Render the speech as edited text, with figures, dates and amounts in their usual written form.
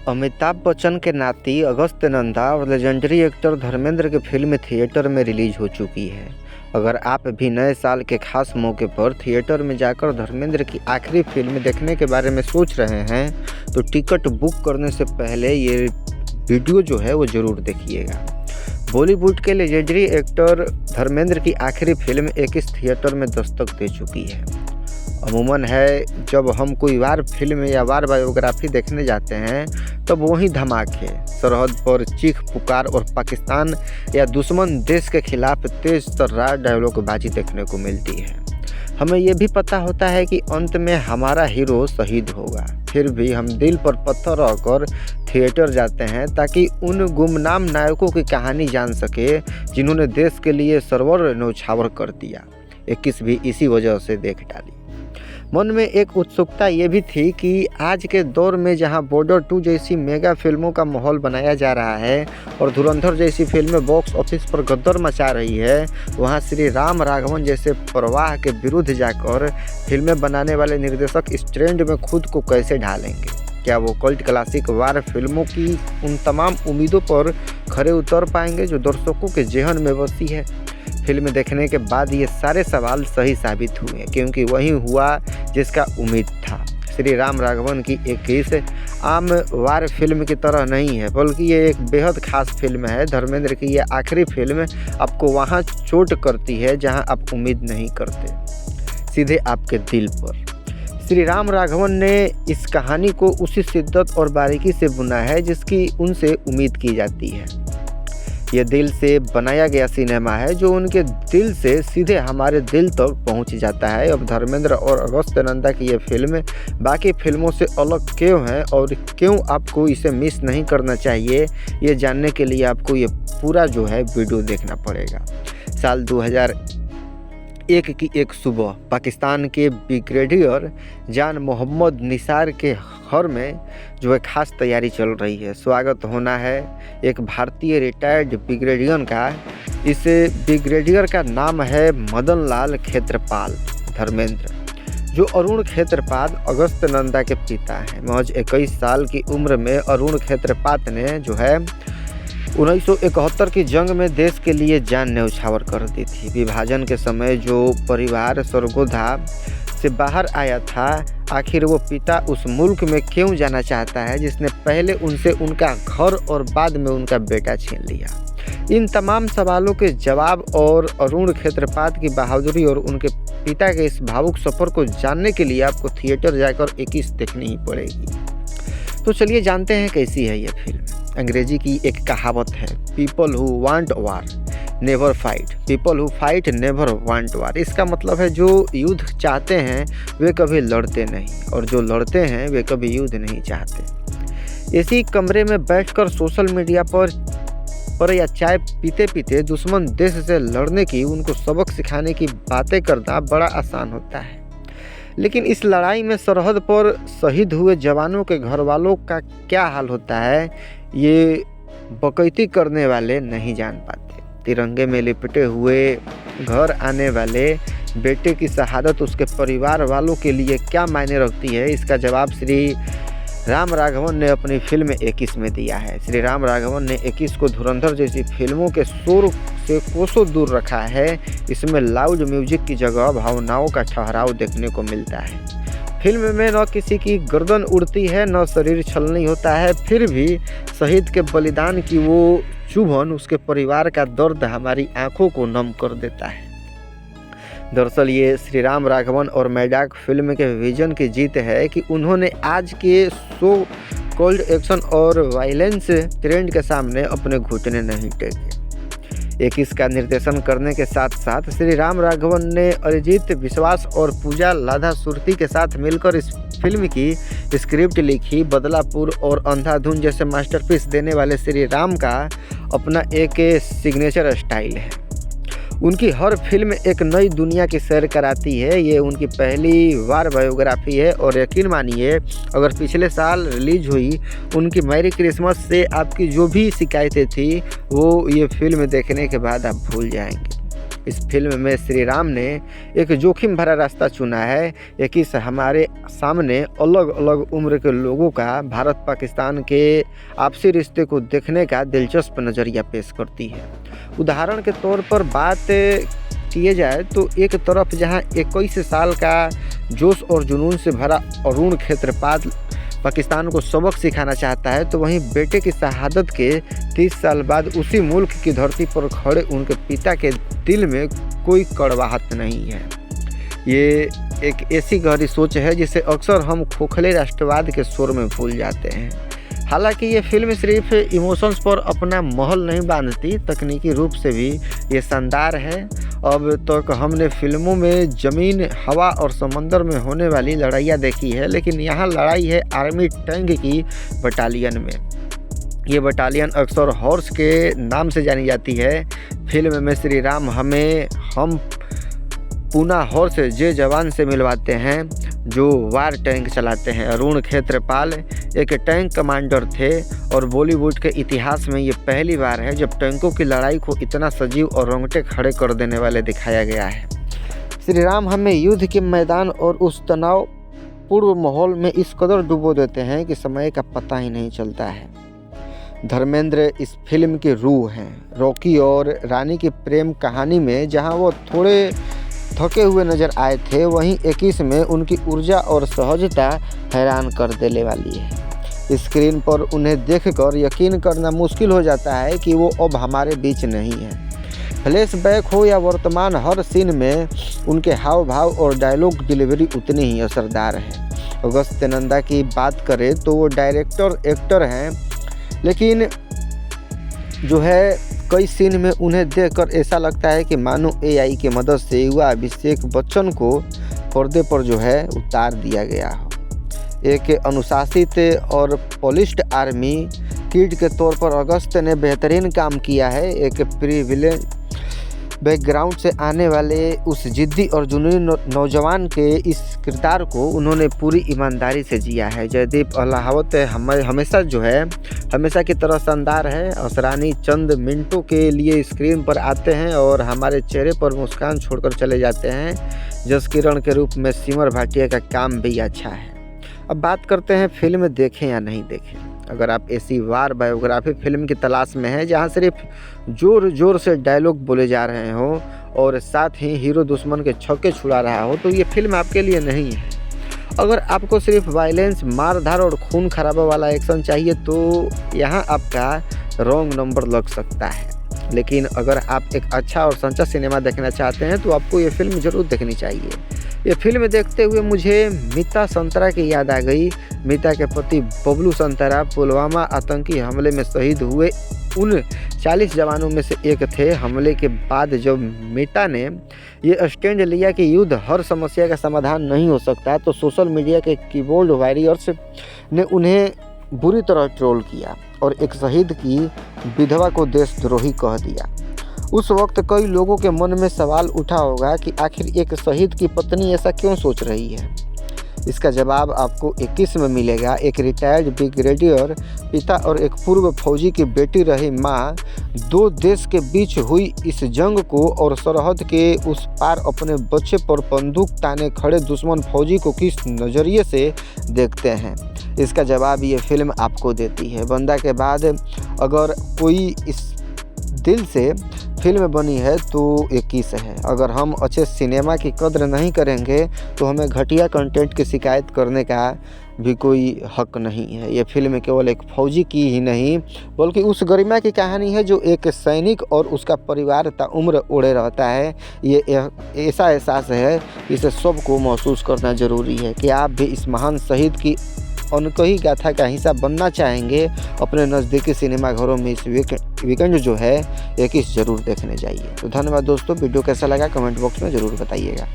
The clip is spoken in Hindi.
अमिताभ बच्चन के नाती अगस्त नंदा और लेजेंडरी एक्टर धर्मेंद्र की फिल्म थिएटर में रिलीज हो चुकी है। अगर आप भी नए साल के खास मौके पर थिएटर में जाकर धर्मेंद्र की आखिरी फिल्म देखने के बारे में सोच रहे हैं तो टिकट बुक करने से पहले ये वीडियो जो है वो ज़रूर देखिएगा। बॉलीवुड के लेजेंडरी एक्टर धर्मेंद्र की आखिरी फिल्म 21 थिएटर में दस्तक दे चुकी है। अमूमन है जब हम कोई वार फिल्म या वार बायोग्राफी देखने जाते हैं तब वहीं धमाके, सरहद पर चीख पुकार और पाकिस्तान या दुश्मन देश के खिलाफ तेज तर्रार डायलॉगबाजी देखने को मिलती है। हमें यह भी पता होता है कि अंत में हमारा हीरो शहीद होगा, फिर भी हम दिल पर पत्थर रखकर थिएटर जाते हैं ताकि उन गुमनाम नायकों की कहानी जान सके जिन्होंने देश के लिए सर्वर न्यौछावर कर दिया। 21 भी इसी वजह से देख डाली। मन में एक उत्सुकता ये भी थी कि आज के दौर में जहां बॉर्डर 2 जैसी मेगा फिल्मों का माहौल बनाया जा रहा है और धुरंधर जैसी फिल्में बॉक्स ऑफिस पर गद्दर मचा रही है, वहां श्री राम राघवन जैसे प्रवाह के विरुद्ध जाकर फिल्में बनाने वाले निर्देशक इस ट्रेंड में खुद को कैसे ढालेंगे। क्या वो कल्ट क्लासिक वार फिल्मों की उन तमाम उम्मीदों पर खरे उतर पाएंगे जो दर्शकों के जेहन में बसी है। फिल्म देखने के बाद ये सारे सवाल सही साबित हुए, क्योंकि वही हुआ जिसका उम्मीद था। श्री राम राघवन की 21 आम वार फिल्म की तरह नहीं है, बल्कि ये एक बेहद खास फिल्म है। धर्मेंद्र की ये आखिरी फिल्म आपको वहाँ चोट करती है जहाँ आप उम्मीद नहीं करते, सीधे आपके दिल पर। श्री राम राघवन ने इस कहानी को उसी शिद्दत और बारीकी से बुना है जिसकी उनसे उम्मीद की जाती है। यह दिल से बनाया गया सिनेमा है जो उनके दिल से सीधे हमारे दिल तक पहुंच जाता है। अब धर्मेंद्र और अगस्त नंदा की यह फिल्म बाकी फिल्मों से अलग क्यों है और क्यों आपको इसे मिस नहीं करना चाहिए, ये जानने के लिए आपको ये पूरा जो है वीडियो देखना पड़ेगा। साल 2001 की एक सुबह पाकिस्तान के ब्रिगेडियर जान मोहम्मद निसार के घर में जो है खास तैयारी चल रही है। स्वागत होना है एक भारतीय रिटायर्ड ब्रिगेडियर का। इस ब्रिगेडियर का नाम है मदन लाल खेत्रपाल धर्मेंद्र, जो अरुण खेत्रपाल अगस्त नंदा के पिता हैं। महज 21 साल की उम्र में अरुण खेत्रपाल ने जो है 1971 की जंग में देश के लिए जान न्यौछावर कर दी थी। विभाजन के समय जो परिवार सरगोधा से बाहर आया था, आखिर वो पिता उस मुल्क में क्यों जाना चाहता है जिसने पहले उनसे उनका घर और बाद में उनका बेटा छीन लिया। इन तमाम सवालों के जवाब और अरुण खेत्रपाल की बहादुरी और उनके पिता के इस भावुक सफ़र को जानने के लिए आपको थिएटर जाकर 21 देखनी ही पड़ेगी। तो चलिए जानते हैं कैसी है यह फिल्म। अंग्रेजी की एक कहावत है, people who want war never fight, people who fight never want war. इसका मतलब है जो युद्ध चाहते हैं वे कभी लड़ते नहीं और जो लड़ते हैं वे कभी युद्ध नहीं चाहते। इसी कमरे में बैठकर सोशल मीडिया पर या चाय पीते पीते दुश्मन देश से लड़ने की, उनको सबक सिखाने की बातें करना बड़ा आसान होता है, लेकिन इस लड़ाई में सरहद पर शहीद हुए जवानों के घर वालों का क्या हाल होता है ये बकैती करने वाले नहीं जान पाते। तिरंगे में लिपटे हुए घर आने वाले बेटे की शहादत उसके परिवार वालों के लिए क्या मायने रखती है, इसका जवाब श्री राम राघवन ने अपनी फिल्म 21 में दिया है। श्री राम राघवन ने 21 को धुरंधर जैसी फिल्मों के शोर से कोसों दूर रखा है। इसमें लाउड म्यूजिक की जगह भावनाओं का ठहराव देखने को मिलता है। फिल्म में न किसी की गर्दन उड़ती है न शरीर छलनी होता है, फिर भी शहीद के बलिदान की वो चुभन, उसके परिवार का दर्द हमारी आंखों को नम कर देता है। दरअसल ये श्री राम राघवन और मैडाक फिल्म के विजन की जीत है कि उन्होंने आज के सो कॉल्ड एक्शन और वायलेंस ट्रेंड के सामने अपने घुटने नहीं टेके। 21 का निर्देशन करने के साथ साथ श्री राम राघवन ने अरिजीत विश्वास और पूजा लाधा सुरती के साथ मिलकर इस फिल्म की स्क्रिप्ट लिखी। बदलापुर और अंधाधुन जैसे मास्टरपीस देने वाले श्री राम का अपना एक सिग्नेचर स्टाइल है। उनकी हर फिल्म एक नई दुनिया की सैर कराती है। ये उनकी पहली वार बायोग्राफी है और यकीन मानिए अगर पिछले साल रिलीज हुई उनकी मैरी क्रिसमस से आपकी जो भी शिकायतें थी वो ये फिल्म देखने के बाद आप भूल जाएंगे। इस फिल्म में श्री राम ने एक जोखिम भरा रास्ता चुना है। एक इस हमारे सामने अलग अलग उम्र के लोगों का भारत पाकिस्तान के आपसी रिश्ते को देखने का दिलचस्प नज़रिया पेश करती है। उदाहरण के तौर पर बात किए जाए तो एक तरफ जहां 21 साल का जोश और जुनून से भरा अरुण क्षेत्रपाल पाकिस्तान को सबक सिखाना चाहता है, तो वहीं बेटे की शहादत के 30 साल बाद उसी मुल्क की धरती पर खड़े उनके पिता के दिल में कोई कड़वाहट नहीं है। ये एक ऐसी गहरी सोच है जिसे अक्सर हम खोखले राष्ट्रवाद के शोर में भूल जाते हैं। हालांकि ये फिल्म सिर्फ इमोशंस पर अपना महल नहीं बांधती, तकनीकी रूप से भी ये शानदार है। अब तक हमने फिल्मों में ज़मीन, हवा और समंदर में होने वाली लड़ाइयाँ देखी है, लेकिन यहाँ लड़ाई है आर्मी टैंक की बटालियन में। ये बटालियन अक्सर हॉर्स के नाम से जानी जाती है। फिल्म में श्री राम हम पूना हॉर्स जे जवान से मिलवाते हैं जो वार टैंक चलाते हैं। अरुण क्षेत्रपाल एक टैंक कमांडर थे और बॉलीवुड के इतिहास में ये पहली बार है जब टैंकों की लड़ाई को इतना सजीव और रोंगटे खड़े कर देने वाले दिखाया गया है। श्री राम हमें युद्ध के मैदान और उस तनाव पूर्व माहौल में इस कदर डुबो देते हैं कि समय का पता ही नहीं चलता है। धर्मेंद्र इस फिल्म की रूह हैं। रॉकी और रानी की प्रेम कहानी में जहां वो थोड़े थके हुए नजर आए थे, वहीं 21 में उनकी ऊर्जा और सहजता हैरान कर देने वाली है। स्क्रीन पर उन्हें देखकर यकीन करना मुश्किल हो जाता है कि वो अब हमारे बीच नहीं है। फ्लैशबैक हो या वर्तमान, हर सीन में उनके हाव भाव और डायलॉग डिलीवरी उतनी ही असरदार है। अगस्त नंदा की बात करें तो वो डायरेक्टर एक्टर हैं, लेकिन जो है कई सीन में उन्हें देखकर ऐसा लगता है कि मानो AI की मदद से युवा अभिषेक बच्चन को पर्दे पर जो है उतार दिया गया हो। एक अनुशासित और पॉलिश्ड आर्मी किड के तौर पर अगस्त ने बेहतरीन काम किया है। एक प्रिविलेज बैकग्राउंड से आने वाले उस जिद्दी और जुनूनी नौजवान के इस किरदार को उन्होंने पूरी ईमानदारी से जिया है। जयदीप अहलावत हमेशा जो है हमेशा की तरह शानदार है। असरानी चंद मिनटों के लिए स्क्रीन पर आते हैं और हमारे चेहरे पर मुस्कान छोड़कर चले जाते हैं। जस किरण के रूप में सिमर भाटिया का काम भी अच्छा है। अब बात करते हैं फिल्म देखें या नहीं देखें। अगर आप ऐसी वार बायोग्राफी फिल्म की तलाश में हैं जहां सिर्फ जोर जोर से डायलॉग बोले जा रहे हों और साथ ही हीरो दुश्मन के छक्के छुड़ा रहा हो, तो ये फिल्म आपके लिए नहीं है। अगर आपको सिर्फ वायलेंस, मारधार और खून खराबा वाला एक्शन चाहिए तो यहाँ आपका रॉन्ग नंबर लग सकता है। लेकिन अगर आप एक अच्छा और सच्चा सिनेमा देखना चाहते हैं तो आपको ये फिल्म ज़रूर देखनी चाहिए। ये फिल्म देखते हुए मुझे मीता संतरा की याद आ गई। मीता के पति बबलू संतरा पुलवामा आतंकी हमले में शहीद हुए उन 40 जवानों में से एक थे। हमले के बाद जब मीता ने ये स्टैंड लिया कि युद्ध हर समस्या का समाधान नहीं हो सकता, तो सोशल मीडिया के कीबोर्ड वॉरियर्स ने उन्हें बुरी तरह ट्रोल किया और एक शहीद की विधवा को देशद्रोही कह दिया। उस वक्त कई लोगों के मन में सवाल उठा होगा कि आखिर एक शहीद की पत्नी ऐसा क्यों सोच रही है। इसका जवाब आपको 21 में मिलेगा। एक रिटायर्ड ब्रिगेडियर पिता और एक पूर्व फौजी की बेटी रही माँ दो देश के बीच हुई इस जंग को और सरहद के उस पार अपने बच्चे पर बंदूक ताने खड़े दुश्मन फौजी को किस नज़रिए से देखते हैं। इसका जवाब ये फिल्म आपको देती है। बंदा के बाद अगर कोई इस दिल से फिल्म बनी है तो 21 है। अगर हम अच्छे सिनेमा की कद्र नहीं करेंगे तो हमें घटिया कंटेंट की शिकायत करने का भी कोई हक नहीं है। ये फिल्म केवल एक फौजी की ही नहीं बल्कि उस गरिमा की कहानी है जो एक सैनिक और उसका परिवार ताउम्र ओढ़े रहता है। ये ऐसा एहसास है, इसे सबको महसूस करना ज़रूरी है कि आप भी इस महान शहीद की अनकही गाथा का हिस्सा बनना चाहेंगे। अपने नज़दीकी सिनेमा घरों में इस वीकेंड जो है 21 ज़रूर देखने जाइए। तो धन्यवाद दोस्तों, वीडियो कैसा लगा कमेंट बॉक्स में ज़रूर बताइएगा।